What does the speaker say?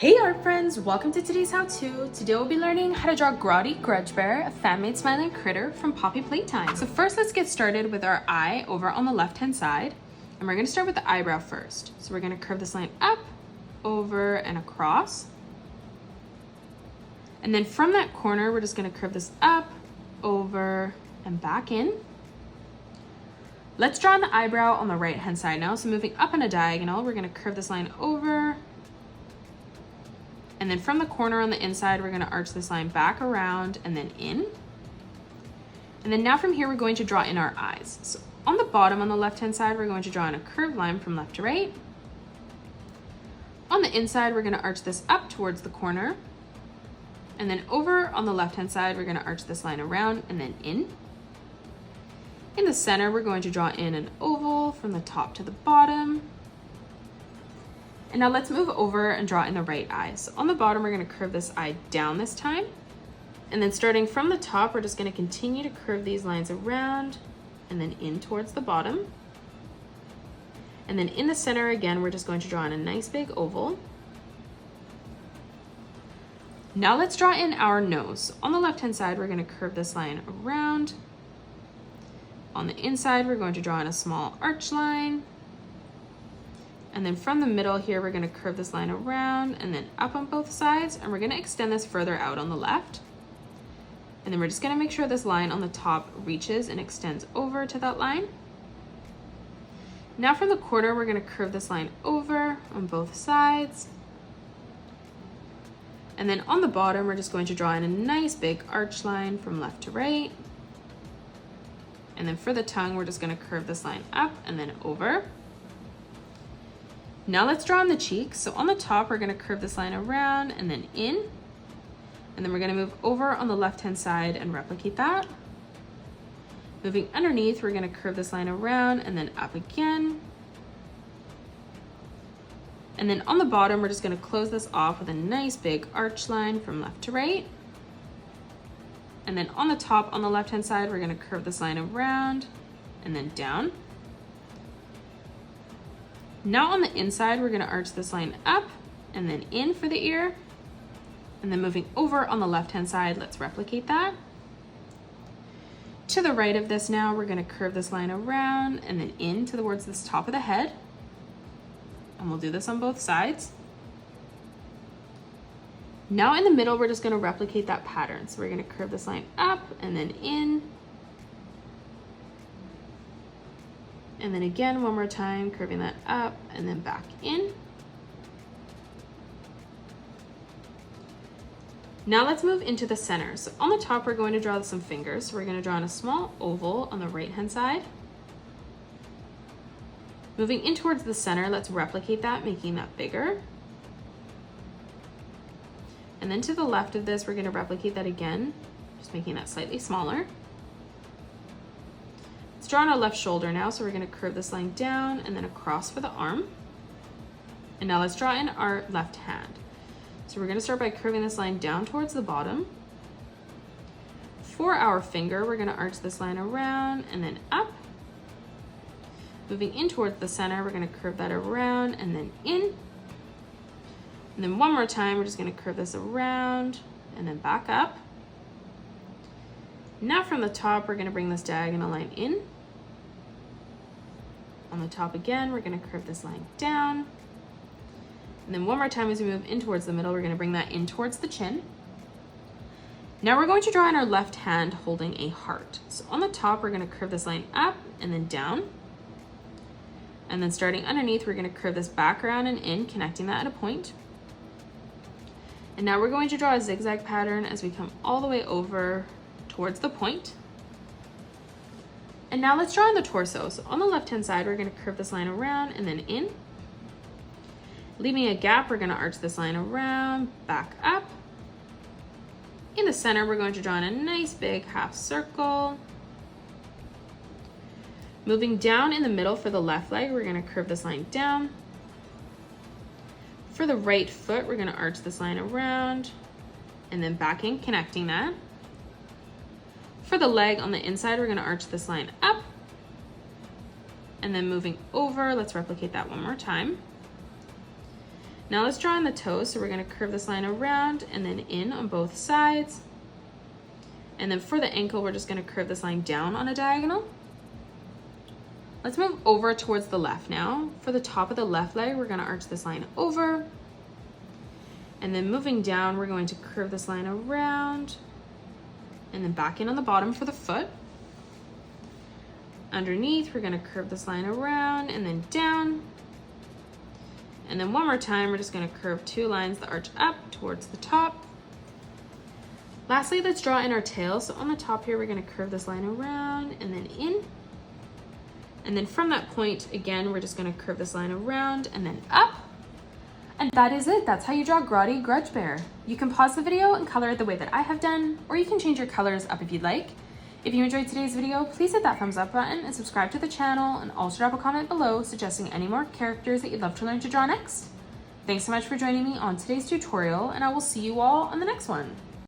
Hey art friends, welcome to today's how-to. Today we'll be learning how to draw Groddy Grudgebear, a fan-made smiling critter from Poppy Playtime. So first let's get started with our eye over on the left-hand side. And we're gonna start with the eyebrow first. So we're gonna curve this line up, over, and across. And then from that corner, we're just gonna curve this up, over, and back in. Let's draw on the eyebrow on the right-hand side now. So moving up on a diagonal, we're gonna curve this line over, and then from the corner on the inside, we're gonna arch this line back around and then in. And then now from here, we're going to draw in our eyes. So on the bottom on the left-hand side, we're going to draw in a curved line from left to right. On the inside, we're gonna arch this up towards the corner. And then over on the left-hand side, we're gonna arch this line around and then in. In the center, we're going to draw in an oval from the top to the bottom. And now let's move over and draw in the right eye. So on the bottom, we're gonna curve this eye down this time. And then starting from the top, we're just gonna continue to curve these lines around and then in towards the bottom. And then in the center again, we're just going to draw in a nice big oval. Now let's draw in our nose. So on the left-hand side, we're gonna curve this line around. On the inside, we're going to draw in a small arch line. And then from the middle here, we're gonna curve this line around and then up on both sides, and we're gonna extend this further out on the left. And then we're just gonna make sure this line on the top reaches and extends over to that line. Now from the corner, we're gonna curve this line over on both sides. And then on the bottom, we're just going to draw in a nice big arch line from left to right. And then for the tongue, we're just gonna curve this line up and then over. Now let's draw on the cheeks. So on the top, we're gonna curve this line around and then in. And then we're gonna move over on the left-hand side and replicate that. Moving underneath, we're gonna curve this line around and then up again. And then on the bottom, we're just gonna close this off with a nice big arch line from left to right. And then on the top, on the left-hand side, we're gonna curve this line around and then down. Now on the inside, we're gonna arch this line up and then in for the ear. And then moving over on the left-hand side, let's replicate that. To the right of this now, we're gonna curve this line around and then in towards this top of the head. And we'll do this on both sides. Now in the middle, we're just gonna replicate that pattern. So we're gonna curve this line up and then in. And then again, one more time, curving that up and then back in. Now let's move into the center. So on the top, we're going to draw some fingers. So we're gonna draw in a small oval on the right-hand side. Moving in towards the center, let's replicate that, making that bigger. And then to the left of this, we're gonna replicate that again, just making that slightly smaller. Let's draw on our left shoulder now, so we're gonna curve this line down and then across for the arm. And now let's draw in our left hand. So we're gonna start by curving this line down towards the bottom. For our finger, we're gonna arch this line around and then up. Moving in towards the center, we're gonna curve that around and then in. And then one more time, we're just gonna curve this around and then back up. Now from the top, we're gonna bring this diagonal line in. On the top again, we're gonna curve this line down. And then one more time as we move in towards the middle, we're gonna bring that in towards the chin. Now we're going to draw in our left hand holding a heart. So on the top, we're gonna curve this line up and then down. And then starting underneath, we're gonna curve this back around and in, connecting that at a point. And now we're going to draw a zigzag pattern as we come all the way over towards the point. And now let's draw in the torso. So on the left-hand side, we're gonna curve this line around and then in. Leaving a gap, we're gonna arch this line around, back up. In the center, we're going to draw in a nice big half circle. Moving down in the middle for the left leg, we're gonna curve this line down. For the right foot, we're gonna arch this line around and then back in, connecting that. For the leg on the inside, we're gonna arch this line up and then moving over, let's replicate that one more time. Now let's draw in the toes. So we're gonna curve this line around and then in on both sides. And then for the ankle, we're just gonna curve this line down on a diagonal. Let's move over towards the left now. For the top of the left leg, we're gonna arch this line over. And then moving down, we're going to curve this line around and then back in on the bottom for the foot. Underneath, we're gonna curve this line around and then down. And then one more time, we're just gonna curve two lines that arch up towards the top. Lastly, let's draw in our tail. So on the top here, we're gonna curve this line around and then in. And then from that point, again, we're just gonna curve this line around and then up. And that is it. That's how you draw Groddy Grudgebear. You can pause the video and color it the way that I have done, or you can change your colors up if you'd like. If you enjoyed today's video, please hit that thumbs up button and subscribe to the channel, and also drop a comment below suggesting any more characters that you'd love to learn to draw next. Thanks so much for joining me on today's tutorial, and I will see you all on the next one.